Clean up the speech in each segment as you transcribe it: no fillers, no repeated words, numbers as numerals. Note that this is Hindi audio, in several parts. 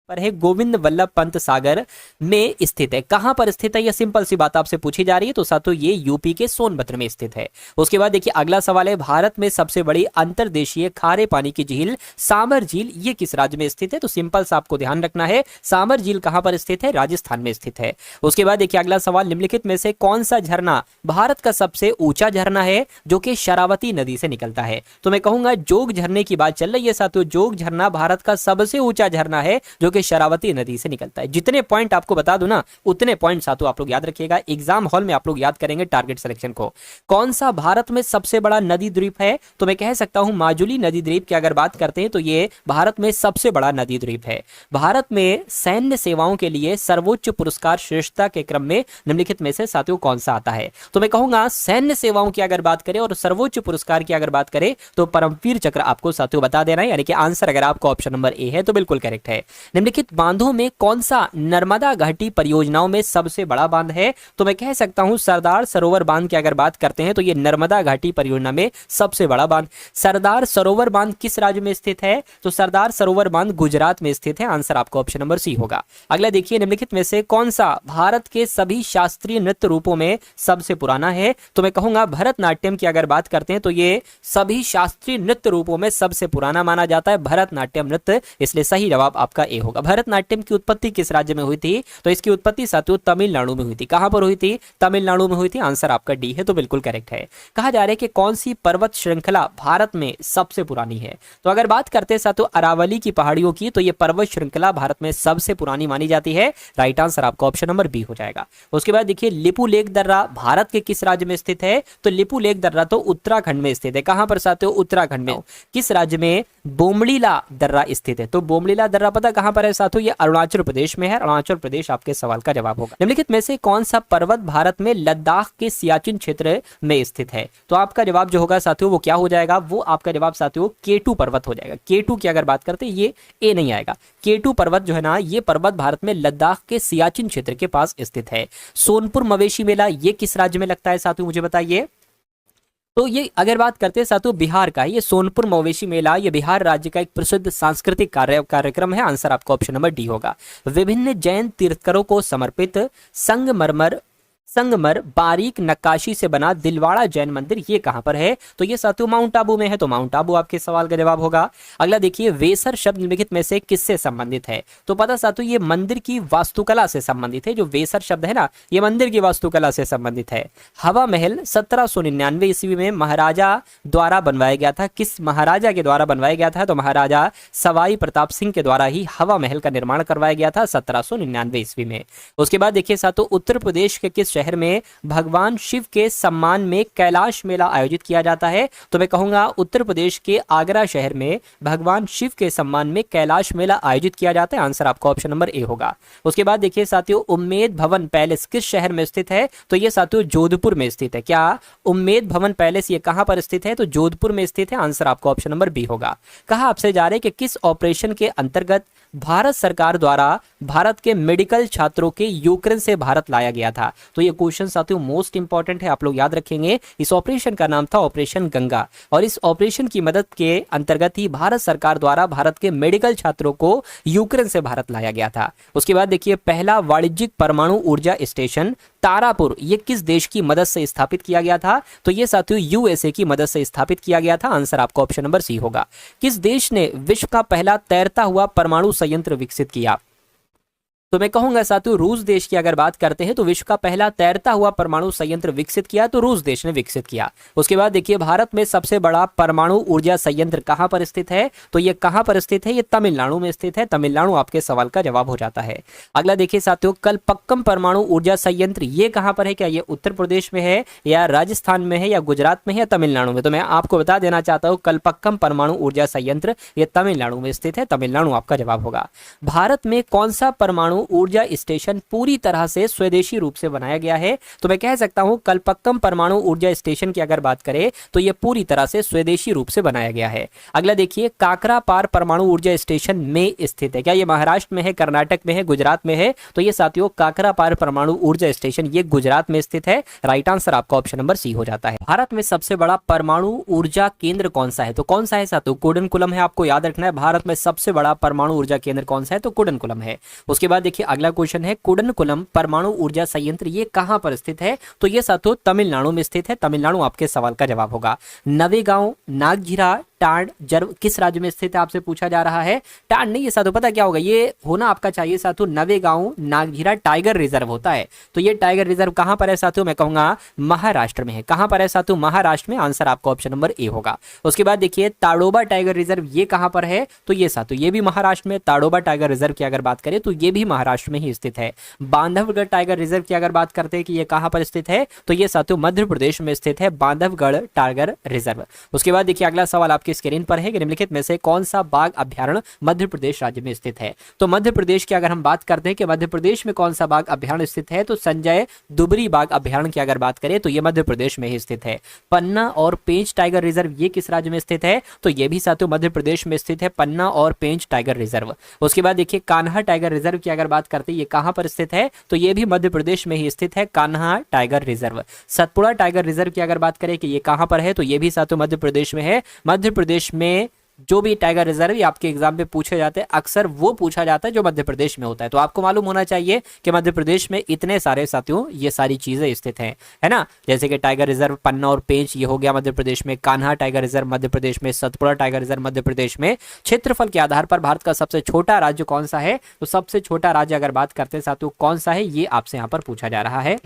पर है गोविंद वल्लभ पंत सागर में स्थित है। कहां पर स्थित है, यह सिंपल सी बात आपसे पूछी जा रही है, तो साथियों ये यूपी के सोनभद्र में स्थित है। उसके बाद देखिए अगला सवाल है, भारत में सबसे बड़ी अंतर्देशीय खारे पानी की झील सामर झील ये किस राज्य में स्थित है। तो सिंपल सा आपको ध्यान रखना है, सामर झील कहां पर स्थित है, राजस्थान में स्थित है। उसके बाद देखिए अगला सवाल, निम्नलिखित में से कौन सा झरना भारत का सबसे ऊंचा झरना है जो कि शरावती नदी से निकलता है। तो मैं कहूंगा जोग झरने की बात चल रही है साथियों, जोग झरना भारत का सबसे ऊंचा झरना है जो कि शरावती नदी से निकलता है। जितने पॉइंट आपको बता दूं ना उतने पॉइंट साथियों आप लोग याद रखिएगा, एग्जाम हॉल में आप लोग याद करेंगे टारगेट सिलेक्शन को। कौन सा भारत में सबसे बड़ा नदी द्वीप है, तो मैं कह सकता हूं माजुली नदी द्वीप की अगर बात करते हैं तो ये भारत में सबसे बड़ा नदी द्वीप है। भारत में सैन्य सेवाओं के लिए सर्वोच्च पुरस्कार श्रेष्ठता के क्रम में निम्नलिखित में से साथियों कौन सा आता है। तो मैं कहूंगा सैन्य सेवाओं की अगर बात करें और सर्वोच्च पुरस्कार की अगर बात करें तो परमवीर चक्र आपको साथियों बता देना है, यानी कि आंसर अगर आपको ऑप्शन नंबर ए है तो बिल्कुल करेक्ट है। निम्नलिखित बांधों में कौन सा नर्मदा घाटी परियोजनाओं में सबसे बड़ा बांध है, तो मैं कह सकता हूं सरदार सरोवर बांध की अगर बात करते हैं तो ये नर्मदा घाटी परियोजना में सबसे बड़ा बांध। सरदार सरोवर बांध किस राज्य में स्थित है, तो सरदार सरोवर बांध गुजरात में स्थित है, आंसर आपको ऑप्शन नंबर सी होगा। अगला देखिए निम्नलिखित में से कौन सा भारत के सभी शास्त्रीय नृत्य रूपों में सबसे पुराना है, तो मैं कहूंगा भरतनाट्यम की अगर बात करते हैं तो ये सभी शास्त्रीय नृत्य रूपों में सबसे पुराना माना जाता है भरतनाट्यम नृत्य, इसलिए सही जवाब आपका ए होगा। भरतनाट्यम की उत्पत्ति किस राज्य में हुई थी, तो इसकी उत्पत्ति साथियों तमिलनाडु में हुई थी। कहां पर हुई थी, तमिलनाडु में हुई थी, आंसर आपका डी है तो बिल्कुल करेक्ट है। कहा जा रहा है कि कौन सी पर्वत श्रृंखला भारत में सबसे पुरानी है, तो अगर बात करते हैं साथियों अरावली की पहाड़ियों की तो ये पर्वत श्रृंखला भारत में सबसे पुरानी मानी जाती है, राइट आंसर आपका ऑप्शन नंबर बी हो जाएगा। उसके बाद देखिए लिपू लेक दर्रा भारत के किस राज्य में स्थित है, तो लिपू लेक दर्रा तो उत्तराखंड में स्थित है। कहां पर साथियों, उत्तराखंड में। किस राज्य में, बोमड़ीला दर्रा स्थित है, तो बोमड़ीला दर्रा पता कहां पर है साथियों, ये अरुणाचल प्रदेश में है, अरुणाचल प्रदेश आपके सवाल का जवाब होगा। निम्नलिखित में से कौन सा पर्वत भारत में लद्दाख के सियाचिन क्षेत्र में स्थित है, तो आपका जवाब जो होगा साथियों वो क्या हो जाएगा, वो आपका जवाब साथियों केटू पर्वत हो जाएगा। केटू की अगर बात करते हैं ये ए नहीं आएगा, केटू पर्वत जो है ना ये पर्वत भारत में लद्दाख के सियाचिन क्षेत्र के पास स्थित है। सोनपुर मवेशी मेला ये किस राज्य में लगता है साथियों मुझे बताइए, तो ये अगर बात करते हैं साथियों बिहार का, ये सोनपुर मवेशी मेला ये बिहार राज्य का एक प्रसिद्ध सांस्कृतिक कार्यक्रम है, आंसर आपका ऑप्शन नंबर डी होगा। विभिन्न जैन तीर्थकरों को समर्पित संगमर बारीक नक्काशी से बना दिलवाड़ा जैन मंदिर ये कहां पर है, तो ये साथियों माउंट आबू में है, तो माउंट आबू आपके सवाल का जवाब होगा। अगला देखिए वेसर शब्द निम्नलिखित में से किससे संबंधित है, तो पता साथियों ये मंदिर की वास्तुकला से संबंधित है। जो वेसर शब्द है ना ये मंदिर की वास्तुकला से संबंधित है। हवा महल 1799 ईस्वी में महाराजा द्वारा बनवाया गया था, किस महाराजा के द्वारा बनवाया गया था, तो महाराजा सवाई प्रताप सिंह के द्वारा ही हवा महल का निर्माण करवाया गया था 1799 ईस्वी में। उसके बाद देखिए साथियों उत्तर प्रदेश के किस शहर में भगवान शिव के सम्मान में कैलाश मेला आयोजित किया जाता है, तो मैं कहूंगा उत्तर प्रदेश के आगरा शहर में भगवान शिव के सम्मान में कैलाश मेला आयोजित किया जाता है, आंसर आपका ऑप्शन नंबर ए होगा। उसके बाद देखिए साथियों उम्मेद भवन पैलेस किस शहर में स्थित है, तो ये साथियों जोधपुर में स्थित है। क्या उम्मेद भवन पैलेस ये कहां पर स्थित है, तो जोधपुर में स्थित है, आंसर आपका ऑप्शन नंबर बी होगा। कहा आपसे जा रहे कि किस ऑपरेशन के अंतर्गत भारत सरकार द्वारा भारत के मेडिकल छात्रों के यूक्रेन से भारत लाया गया था, तो ये क्वेश्चन साथियों मोस्ट इंपॉर्टेंट है, आप लोग याद रखेंगे। इस ऑपरेशन का नाम था ऑपरेशन गंगा और इस ऑपरेशन की मदद के अंतर्गत ही भारत सरकार द्वारा भारत के मेडिकल छात्रों को यूक्रेन से भारत लाया गया था। उसके बाद देखिए पहला वाणिज्यिक परमाणु ऊर्जा स्टेशन तारापुर ये किस देश की मदद से स्थापित किया गया था, तो ये साथियों यूएसए की मदद से स्थापित किया गया था, आंसर आपका ऑप्शन नंबर सी होगा। किस देश ने विश्व का पहला तैरता हुआ परमाणु संयंत्र विकसित किया, तो मैं कहूंगा साथियों रूस देश की अगर बात करते हैं तो विश्व का पहला तैरता हुआ परमाणु संयंत्र विकसित किया तो रूस देश ने विकसित किया। उसके बाद देखिए भारत में सबसे बड़ा परमाणु ऊर्जा संयंत्र कहां पर स्थित है, तो ये कहां पर स्थित है, ये तमिलनाडु में स्थित है। तमिलनाडु आपके सवाल का जवाब हो जाता है। अगला देखिए साथियों कलपक्कम परमाणु ऊर्जा संयंत्र ये कहां पर है, क्या ये उत्तर प्रदेश में है या राजस्थान में है या गुजरात में है या तमिलनाडु में, तो मैं आपको बता देना चाहता हूं कलपक्कम परमाणु ऊर्जा संयंत्र ये तमिलनाडु में स्थित है, तमिलनाडु आपका जवाब होगा। भारत में कौन सा परमाणु परमाणु ऊर्जा स्टेशन पूरी तरह से स्वदेशी रूप से बनाया गया है? तो मैं कह सकता हूं कलपक्कम परमाणु ऊर्जा स्टेशन की अगर बात करें तो यह पूरी तरह से स्वदेशी रूप से बनाया गया है। अगला देखिए, काकरापार परमाणु ऊर्जा स्टेशन में स्थित है, क्या ये महाराष्ट्र में है, कर्नाटक में है, गुजरात में है? तो ये साथियों काकरापार परमाणु ऊर्जा स्टेशन ये गुजरात में स्थित है। राइट आंसर आपका ऑप्शन नंबर सी हो जाता है। भारत में सबसे बड़ा परमाणु ऊर्जा केंद्र कौन सा है? तो कौन सा है साथियों? कुडनकुलम है, आपको याद रखना है। भारत में सबसे बड़ा परमाणु ऊर्जा केंद्र कौन सा है? तो कुडनकुलम है। उसके बाद देखिए अगला क्वेश्चन है, कुडनकुलम परमाणु ऊर्जा संयंत्र ये कहां पर स्थित है? तो ये साथियों तमिलनाडु में स्थित है। तमिलनाडु आपके सवाल का जवाब होगा। नवेगांव, नागझिरा, टांड जर्व किस राज्य में स्थित है आपसे पूछा जा रहा है? टांड नहीं, ये साथियों पता क्या होगा, ये होना आपका चाहिए साथियों नवेगांव नागझिरा टाइगर रिजर्व होता है। तो ये टाइगर रिजर्व कहां पर है साथियों? मैं कहूंगा महाराष्ट्र में है। कहां पर है साथियों? महाराष्ट्र में। आंसर आपका ऑप्शन नंबर ए होगा। उसके बाद देखिए ताडोबा टाइगर रिजर्व ये कहां पर है? तो ये साथियों ये भी महाराष्ट्र में। ताडोबा टाइगर रिजर्व की अगर बात करें तो ये भी महाराष्ट्र में ही स्थित है। बांधवगढ़ टाइगर रिजर्व की अगर बात करते हैं कि ये कहां पर स्थित है, तो ये साथियों मध्य प्रदेश में स्थित है, बांधवगढ़ टाइगर रिजर्व। उसके बाद देखिए अगला सवाल आपकी स्क्रीन पर है कि निम्नलिखित में से कौन सा बाघ अभ्यारण्य मध्य प्रदेश राज्य में स्थित है? तो मध्य प्रदेश की अगर हम बात करते हैं कि मध्य प्रदेश में कौन सा बाघ अभ्यारण्य स्थित है, तो संजय दुबरी बाघ अभ्यारण्य की अगर बात करें तो ये मध्य प्रदेश में ही स्थित है। पन्ना और पेंच टाइगर रिजर्व ये किस राज्य में स्थित है? तो ये भी साथियों मध्य प्रदेश में स्थित है, पन्ना और पेंच टाइगर रिजर्व। उसके बाद देखिए कान्हा टाइगर रिजर्व की अगर बात करते हैं ये कहां पर स्थित है? तो ये भी मध्य प्रदेश में ही स्थित है, Kanha tiger reserve. Satpura tiger reserve की अगर बात करें कि ये कहां पर है, तो ये भी साथियों मध्य प्रदेश में है। मध्य प्रदेश में जो भी टाइगर रिजर्व ये आपके एग्जाम में पूछे जाते हैं, अक्सर वो पूछा जाता है जो मध्य प्रदेश में होता है। तो आपको मालूम होना चाहिए कि मध्य प्रदेश में इतने सारे साथियों ये सारी चीजें स्थित हैं, है ना। जैसे कि टाइगर रिजर्व पन्ना और पेंच ये हो गया मध्य प्रदेश में, कान्हा टाइगर रिजर्व मध्य प्रदेश में, सतपुड़ा टाइगर रिजर्व मध्य प्रदेश में। क्षेत्रफल के आधार पर भारत का सबसे छोटा राज्य कौन सा है? तो सबसे छोटा राज्य अगर बात करते हैं साथियों कौन सा है, ये आपसे यहाँ पर पूछा जा रहा है।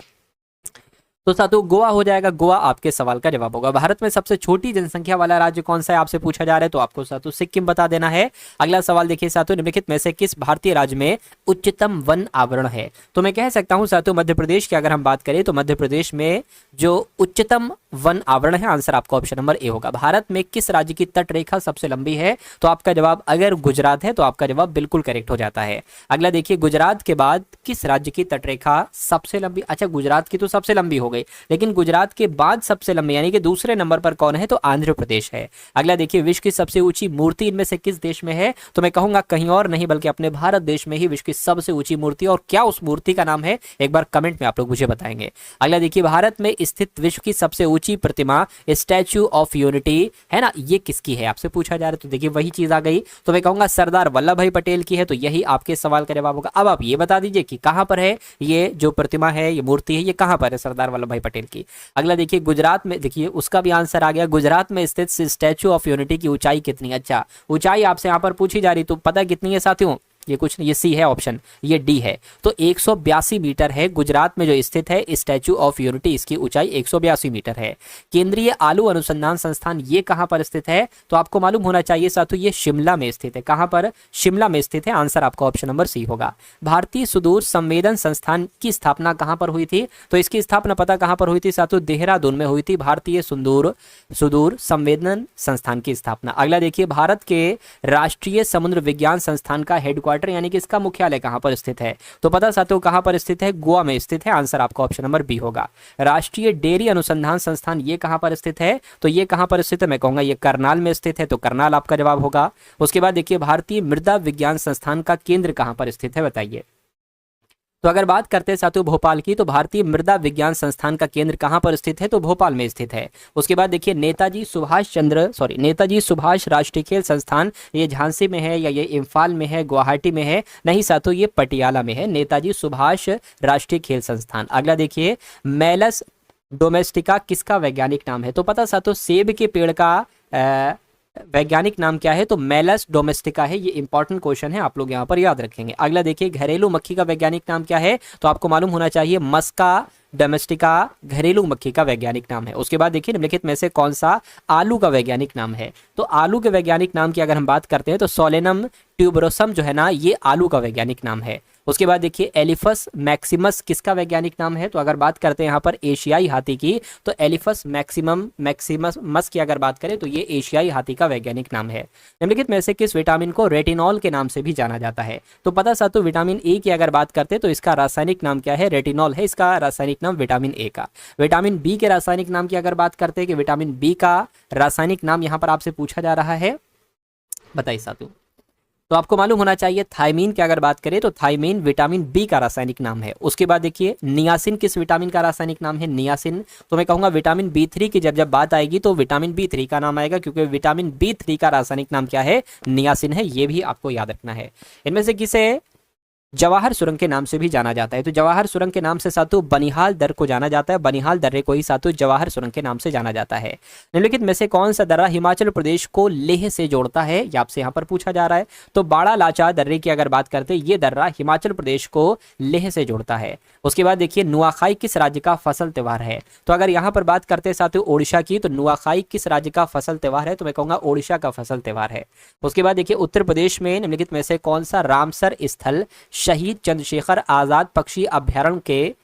तो साथियों गोवा हो जाएगा। गोवा आपके सवाल का जवाब होगा। भारत में सबसे छोटी जनसंख्या वाला राज्य कौन सा है आपसे पूछा जा रहा है, तो आपको साथियों सिक्किम बता देना है। अगला सवाल देखिए साथियों, निम्नलिखित में से किस भारतीय राज्य में उच्चतम वन आवरण है? तो मैं कह सकता हूं साथियों मध्य प्रदेश की अगर हम बात करें तो मध्य प्रदेश में जो उच्चतम वन आवरण है, आंसर आपका ऑप्शन नंबर ए होगा। भारत में किस राज्य की तट रेखा सबसे लंबी है? तो आपका जवाब अगर गुजरात है तो आपका जवाब बिल्कुल करेक्ट हो जाता है। अगला देखिए गुजरात के बाद किस राज्य की तट रेखा सबसे लंबी? अच्छा गुजरात की तो सबसे लंबी हो गई, लेकिन गुजरात के बाद सबसे लंबी यानी कि दूसरे नंबर पर कौन है? तो आंध्र प्रदेश है। अगला देखिए विश्व की सबसे ऊंची मूर्ति इनमें से किस देश में है? तो मैं कहूंगा कहीं और नहीं बल्कि अपने भारत देश में ही विश्व की सबसे ऊंची मूर्ति। और क्या उस मूर्ति का नाम है, एक बार कमेंट में आप लोग मुझे बताएंगे। अगला देखिए भारत में स्थित विश्व की सबसे ऊंची प्रतिमा स्टैच्यू ऑफ यूनिटी है ना, ये किसकी है आपसे पूछा जा रहा है? तो देखिए वही चीज आ गई। तो मैं कहूंगा सरदार वल्लभ भाई पटेल की है। तो यही आपके सवाल का जवाब होगा। अब आप ये बता दीजिए कि कहां पर है ये जो प्रतिमा है, ये मूर्ति है, ये कहां पर है सरदार वल्लभ भाई पटेल की। अगला देखिए गुजरात में, देखिए उसका भी आंसर आ गया। गुजरात में स्थित स्टैच्यू ऑफ यूनिटी की ऊंचाई कितनी? अच्छा ऊंचाई आपसे यहां पर पूछी जा रही, तो पता कितनी है साथियों? ये कुछ नहीं, ये सी है ऑप्शन, ये डी है। तो 182 मीटर है गुजरात में जो स्थित है स्टैच्यू ऑफ यूनिटी, इसकी ऊंचाई 182 मीटर है। केंद्रीय आलू अनुसंधान संस्थान ये कहां पर स्थित है? तो आपको मालूम होना चाहिए साथियों ये शिमला में स्थित है। कहां पर? शिमला में स्थित है। आंसर आपका ऑप्शन नंबर सी होगा। भारतीय सुदूर संवेदन संस्थान की स्थापना कहां पर हुई थी? तो इसकी स्थापना पता कहां पर हुई थी साथियों? देहरादून में हुई थी, भारतीय सुदूर संवेदन संस्थान की स्थापना। अगला देखिए भारत के राष्ट्रीय समुद्र विज्ञान संस्थान का हेडक्वार्टर यानी कि इसका मुख्यालय कहां पर स्थित है? तो पता साथियों कहां पर स्थित है? गोवा में स्थित है। आंसर आपका ऑप्शन नंबर बी होगा। राष्ट्रीय डेयरी अनुसंधान संस्थान ये कहां पर स्थित है? तो ये कहां पर स्थित है? मैं कहूंगा ये करनाल में स्थित है। तो करनाल आपका जवाब होगा। उसके बाद देखिए भारतीय मृदा विज्ञान संस्थान का केंद्र कहां पर स्थित है बताइए। तो अगर बात करते हैं साथियों भोपाल की, तो भारतीय मृदा विज्ञान संस्थान का केंद्र कहां पर स्थित है? तो भोपाल में स्थित है। उसके बाद देखिए नेताजी सुभाष राष्ट्रीय खेल संस्थान, ये झांसी में है या ये इम्फाल में है, गुवाहाटी में है? नहीं साथियों ये पटियाला में है, नेताजी सुभाष राष्ट्रीय खेल संस्थान। अगला देखिए मेलस डोमेस्टिका किसका वैज्ञानिक नाम है? तो पता साथियों सेब के पेड़ का वैज्ञानिक नाम क्या है? तो मेलस डोमेस्टिका है। ये इंपॉर्टेंट क्वेश्चन है, आप लोग यहाँ पर याद रखेंगे। अगला देखिए घरेलू मक्खी का वैज्ञानिक नाम क्या है? तो आपको मालूम होना चाहिए मस्का डोमेस्टिका घरेलू मक्खी का वैज्ञानिक नाम है। उसके बाद देखिए निम्नलिखित में से कौन सा आलू का वैज्ञानिक नाम है? तो आलू के वैज्ञानिक नाम की अगर हम बात करते हैं तो सोलेनम ट्यूबरोसम जो है ना, ये आलू का वैज्ञानिक नाम है। उसके बाद देखिए एलिफस मैक्सिमस किसका वैज्ञानिक नाम है? तो अगर बात करते हैं यहाँ पर एशियाई हाथी की, तो एलिफस मैक्सिमस की अगर बात करें तो ये एशियाई हाथी का वैज्ञानिक नाम है। निम्नलिखित में से किस विटामिन को रेटिनॉल के नाम से भी जाना जाता है? तो पता सातों विटामिन ए की अगर बात करते हैं तो इसका रासायनिक नाम क्या है? रेटिनॉल है इसका रासायनिक नाम विटामिन ए का। विटामिन बी के रासायनिक नाम की अगर बात करते हैं कि विटामिन बी का रासायनिक नाम यहाँ पर आपसे पूछा जा रहा है, बताइए सातों। तो आपको मालूम होना चाहिए थायमीन की अगर बात करें तो थायमीन विटामिन बी का रासायनिक नाम है। उसके बाद देखिए नियासिन किस विटामिन का रासायनिक नाम है? नियासिन। तो मैं कहूंगा विटामिन बी3 की जब बात आएगी तो विटामिन बी3 का नाम आएगा, क्योंकि विटामिन बी3 का रासायनिक नाम क्या है? नियासिन है। ये भी आपको याद रखना है। इनमें से किसे जवाहर सुरंग के नाम से भी जाना जाता है? तो जवाहर सुरंग के नाम से सातु बनिहाल दर्रे को जाना जाता है। बनिहाल दर्रे को ही सातु जवाहर सुरंग के नाम से जाना जाता है। निम्नलिखित में से कौन सा दर्रा हिमाचल प्रदेश को लेह से जोड़ता है? ये आपसे यहाँ पर पूछा जा रहा है। तो बाड़ा लाचा दर्रे की अगर बात करते हैं, ये दर्रा हिमाचल प्रदेश को लेह से जोड़ता है। उसके बाद देखिए नुआखाई किस राज्य का फसल त्योहार है? तो अगर यहाँ पर बात करते हैं साथियों ओडिशा की, तो नुआखाई किस राज्य का फसल त्योहार है? तो मैं कहूंगा ओडिशा का फसल त्योहार है। उसके बाद देखिए उत्तर प्रदेश में निम्नलिखित में से कौन सा रामसर स्थल शहीद चंद्रशेखर आजाद पक्षी अभ्यारण्य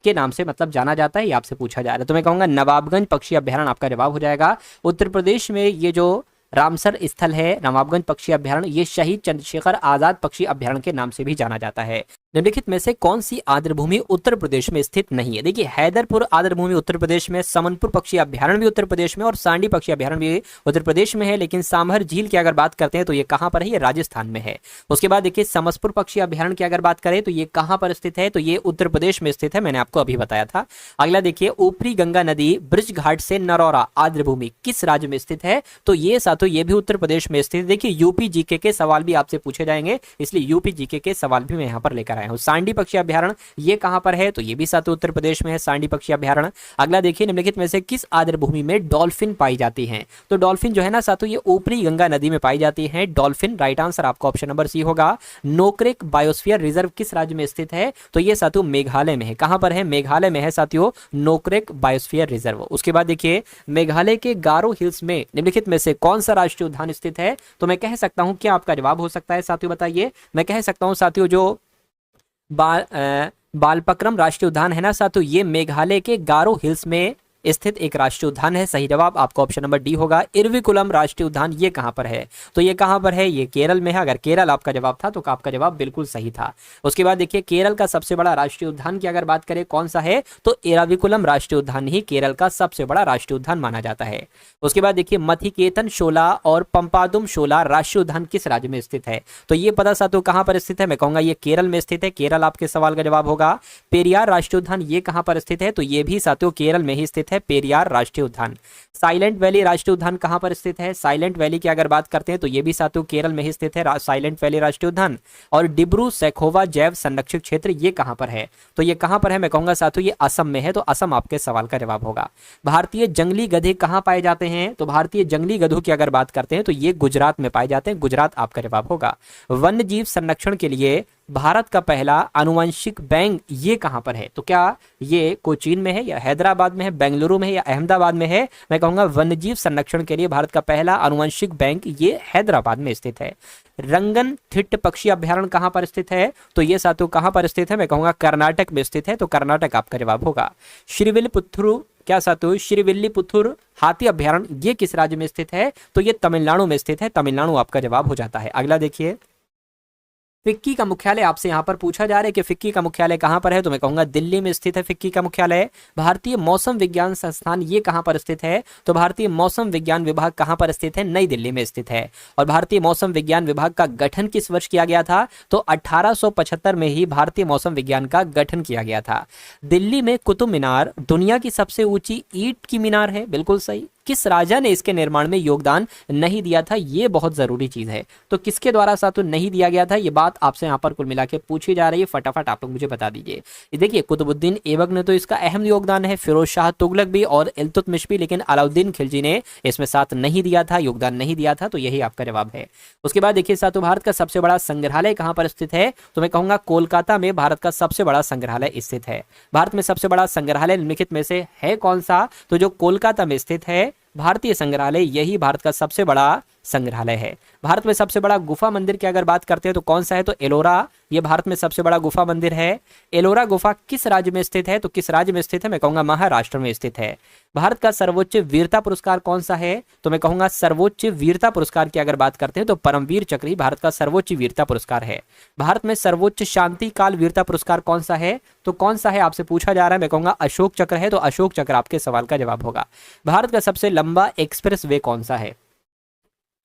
के नाम से मतलब जाना जाता है? ये आपसे पूछा जा रहा है। तो मैं कहूंगा नवाबगंज पक्षी अभ्यारण्य आपका जवाब हो जाएगा। उत्तर प्रदेश में ये जो रामसर स्थल है नवाबगंज पक्षी अभ्यारण्य, ये शहीद चंद्रशेखर आजाद पक्षी अभ्यारण्य के नाम से भी जाना जाता है। निम्नलिखित में से कौन सी आर्द्रभूमि उत्तर प्रदेश में स्थित नहीं है? देखिए हैदरपुर आर्द्रभूमि उत्तर प्रदेश में, समनपुर पक्षी अभ्यारण्य भी उत्तर प्रदेश में और सांडी पक्षी अभ्यारण्य भी उत्तर प्रदेश में है। लेकिन सामहर झील की अगर बात करते हैं तो ये कहां पर है? ये राजस्थान में है। उसके बाद देखिए समसपुर पक्षी अभ्यारण्य की अगर बात करें तो ये कहां पर स्थित है? तो ये उत्तर प्रदेश में स्थित है, मैंने आपको अभी बताया था। अगला देखिए ऊपरी गंगा नदी ब्रिज घाट से नरौरा आर्द्रभूमि किस राज्य में स्थित है? तो ये साथों ये भी उत्तर प्रदेश में स्थित है। देखिए यूपी जीके के सवाल भी आपसे पूछे जाएंगे, इसलिए यूपी जीके के सवाल भी मैं यहाँ पर लेकर आया हूँ। सांडी पक्षी अभ्यारण्य ये कहां पर है? तो ये भी साथ उत्तर प्रदेश में है, सांडी पक्षी अभ्यारण्य। अगला देखिए निम्नलिखित में से किस आर्द्रभूमि में डॉल्फिन पाई जाती हैं? तो डॉल्फिन जो है ना साथों ये ऊपरी गंगा नदी में पाई जाती है डॉल्फिन। राइट आंसर आपका ऑप्शन नंबर सी होगा। नोक्रेक बायोस्फीयर रिजर्व किस राज्य में स्थित है? तो ये साथियों मेघालय में है। कहां पर है? मेघालय में है साथियों नोक्रेक बायोस्फीयर रिजर्व। उसके बाद देखिए मेघालय के गारो हिल्स में निम्नलिखित में से कौन सा राष्ट्रीय उद्यान स्थित है? तो मैं कह सकता हूं, क्या आपका जवाब हो सकता है साथियों बताइए? मैं कह सकता हूं साथियों जो बालपक्रम राष्ट्रीय उद्यान है ना साथियों, ये मेघालय के गारो हिल्स में स्थित एक राष्ट्रीय उद्यान है। सही जवाब आपका ऑप्शन नंबर डी होगा। इरविकुलम राष्ट्रीय उद्यान ये कहां पर है? तो ये कहां पर है? ये केरल में है। अगर केरल आपका जवाब था तो आपका जवाब बिल्कुल सही था। उसके बाद देखिए केरल का सबसे बड़ा राष्ट्रीय उद्यान की अगर बात करें कौन सा है? तो इराविकुलम राष्ट्रीय उद्यान ही केरल का सबसे बड़ा राष्ट्रीय उद्यान माना जाता है। उसके बाद देखिए मथिकेतन शोला और पंपादुम शोला राष्ट्रीय उद्यान किस राज्य में स्थित है? तो ये पता साथियों कहां पर स्थित है? मैं कहूंगा ये केरल में स्थित है। केरल आपके सवाल का जवाब होगा। पेरियार राष्ट्रीय उद्यान ये कहां पर स्थित है? तो ये भी साथियों केरल में ही स्थित है, पेरियार राष्ट्रीय उद्यान। साइलेंट वैली राष्ट्रीय उद्यान कहां पर स्थित है? साइलेंट वैली की अगर बात करते हैं तो ये भी साथियों केरल में ही स्थित है, साइलेंट वैली राष्ट्रीय उद्यान। और डिब्रू सैखोवा जैव संरक्षित क्षेत्र ये कहां पर है? तो ये कहां पर है? मैं कहूंगा साथियों ये असम में है। तो असम आपके सवाल का जवाब होगा। भारतीय जंगली गधे कहां पाए जाते हैं? तो भारतीय जंगली गधों की अगर बात करते हैं तो ये गुजरात में पाए जाते हैं। गुजरात आपका जवाब होगा। वन्य जीव संरक्षण के लिए भारत का पहला आनुवंशिक बैंक ये कहां पर है? तो क्या ये कोचीन में है या हैदराबाद में है, बेंगलुरु में है या अहमदाबाद में है? मैं कहूंगा वन्यजीव संरक्षण के लिए भारत का पहला आनुवंशिक बैंक ये हैदराबाद में स्थित है। रंगन थिट्ट पक्षी अभ्यारण्य कहां पर स्थित है? तो ये साथियों कहां पर स्थित है? मैं कहूंगा कर्नाटक में स्थित है। तो कर्नाटक आपका जवाब होगा। श्रीविल्लिपुत्तूर क्या साथियों श्रीविल्लिपुत्तूर हाथी अभ्यारण्य ये किस राज्य में स्थित है? तो ये तमिलनाडु में स्थित है। तमिलनाडु आपका जवाब हो जाता है। अगला देखिए फिक्की का मुख्यालय आपसे यहाँ पर पूछा जा रहा है कि फिक्की का मुख्यालय कहाँ पर है? तो मैं कहूंगा दिल्ली में स्थित है फिक्की का मुख्यालय। भारतीय मौसम विज्ञान संस्थान ये कहाँ पर स्थित है? तो भारतीय मौसम विज्ञान विभाग कहाँ पर स्थित है? नई दिल्ली में स्थित है। और भारतीय मौसम विज्ञान विभाग का गठन किस वर्ष किया गया था? तो 1875 में ही भारतीय मौसम विज्ञान का गठन किया गया था। दिल्ली में कुतुब मीनार दुनिया की सबसे ऊंची ईंट की मीनार है, बिल्कुल सही। किस राजा ने इसके निर्माण में योगदान नहीं दिया था? ये बहुत जरूरी चीज है। तो किसके द्वारा साथ नहीं दिया गया था? ये बात आपसे यहाँ पर कुल मिला के पूछी जा रही है। फटाफट आप लोग मुझे बता दीजिए। ये देखिए कुतुबुद्दीन ऐबक ने तो इसका अहम योगदान है, फिरोज शाह तुगलक भी और इल्तुतमिश भी, लेकिन अलाउद्दीन खिलजी ने इसमें साथ नहीं दिया था, योगदान नहीं दिया था। तो यही आपका जवाब है। उसके बाद देखिए साथियों भारत का सबसे बड़ा संग्रहालय कहाँ पर स्थित है? तो मैं कहूंगा कोलकाता में भारत का सबसे बड़ा संग्रहालय स्थित है। भारत में सबसे बड़ा संग्रहालय निम्नलिखित में से है कौन सा? तो जो कोलकाता में स्थित है भारतीय संग्रहालय, यही भारत का सबसे बड़ा संग्रहालय है। भारत में सबसे बड़ा गुफा मंदिर की अगर बात करते हैं तो कौन सा है, तो एलोरा, ये भारत में सबसे बड़ा गुफा मंदिर है। एलोरा गुफा किस राज्य में स्थित है, तो किस राज्य में स्थित है, मैं कहूंगा महाराष्ट्र में स्थित है। भारत का सर्वोच्च वीरता पुरस्कार कौन सा है, तो मैं कहूंगा सर्वोच्च वीरता पुरस्कार की अगर बात करते हैं तो परमवीर चक्र ही भारत का सर्वोच्च वीरता पुरस्कार है। भारत में सर्वोच्च शांति काल वीरता पुरस्कार कौन सा है, तो कौन सा है आपसे पूछा जा रहा है, मैं कहूंगा अशोक चक्र है, तो अशोक चक्र आपके सवाल का जवाब होगा। भारत का सबसे लंबा एक्सप्रेस वे कौन सा है,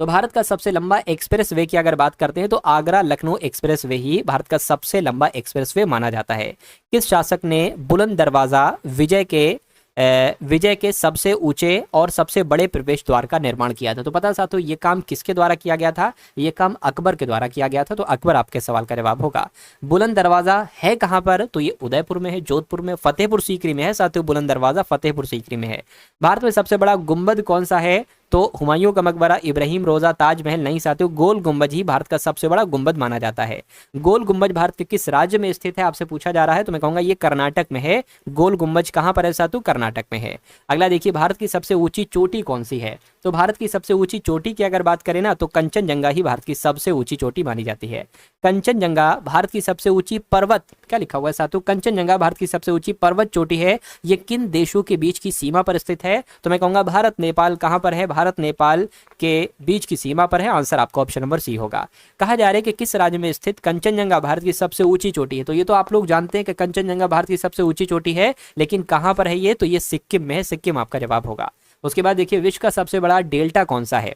तो भारत का सबसे लंबा एक्सप्रेस वे की अगर बात करते हैं तो आगरा लखनऊ एक्सप्रेस वे ही भारत का सबसे लंबा एक्सप्रेस वे माना जाता है। किस शासक ने बुलंद दरवाजा विजय के सबसे ऊंचे और सबसे बड़े प्रवेश द्वार का निर्माण किया था, तो पता साथियों ये काम किसके द्वारा किया गया था, ये काम अकबर के द्वारा किया गया था, तो अकबर आपके सवाल का जवाब होगा। बुलंद दरवाजा है कहां पर, तो ये उदयपुर में है, जोधपुर में, फतेहपुर सीकरी में है साथियों, बुलंद दरवाजा फतेहपुर सीकरी में है। भारत में सबसे बड़ा गुंबद कौन सा है, तो हुमायूं का मकबरा, इब्राहिम रोजा, ताजमहल नहीं साथियों, गोल गुंबज ही भारत का सबसे बड़ा गुंबद माना जाता है। गोल गुंबज भारत के किस राज्य में स्थित है आपसे पूछा जा रहा है, तो मैं कहूंगा ये कर्नाटक में है। गोल गुंबज कहां पर है साथियों, कर्नाटक में है। अगला देखिए, भारत की सबसे ऊंची चोटी कौन सी है, तो भारत की सबसे ऊंची चोटी की अगर बात करें ना तो कंचनजंगा ही भारत की सबसे ऊंची चोटी मानी जाती है। कंचनजंगा भारत की सबसे ऊंची पर्वत, क्या लिखा हुआ है साथियों, कंचनजंगा भारत की सबसे ऊंची पर्वत चोटी है। ये किन देशों के बीच की सीमा पर स्थित है, तो मैं कहूंगा भारत नेपाल कहां पर है, भारत नेपाल के बीच की सीमा पर है। आंसर आपका ऑप्शन नंबर सी होगा। कहा जा रहा है कि किस राज्य में स्थित कंचनजंगा भारत की सबसे ऊंची चोटी है, तो ये तो आप लोग जानते हैं कि कंचनजंगा भारत की सबसे ऊंची चोटी है, लेकिन कहां पर है ये, तो ये सिक्किम में है, सिक्किम आपका जवाब होगा। उसके बाद देखिए, विश्व का सबसे बड़ा डेल्टा कौन सा है,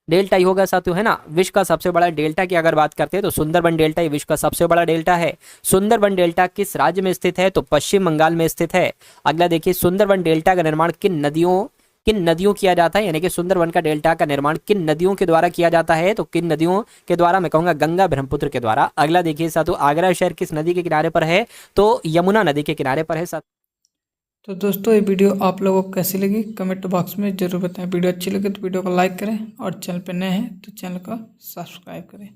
डेल्टा ही होगा साथियों, है ना। विश्व का सबसे बड़ा डेल्टा की अगर बात करते हैं तो सुंदरबन डेल्टा ही विश्व का सबसे बड़ा डेल्टा है। सुंदरबन डेल्टा किस राज्य में स्थित है, तो पश्चिम बंगाल में स्थित है। अगला देखिए, सुंदरबन डेल्टा का निर्माण किन नदियों किया जाता है, यानी कि सुंदरबन का डेल्टा का निर्माण किन नदियों के द्वारा किया जाता है, तो किन नदियों के द्वारा, मैं कहूंगा गंगा ब्रह्मपुत्र के द्वारा। अगला देखिए साथियों, आगरा शहर किस नदी के किनारे पर है, तो यमुना नदी के किनारे पर है साथ। तो दोस्तों ये वीडियो आप लोगों को कैसी लगी कमेंट बॉक्स में ज़रूर बताएं। वीडियो अच्छी लगे तो वीडियो को लाइक करें और चैनल पर नए हैं तो चैनल को सब्सक्राइब करें।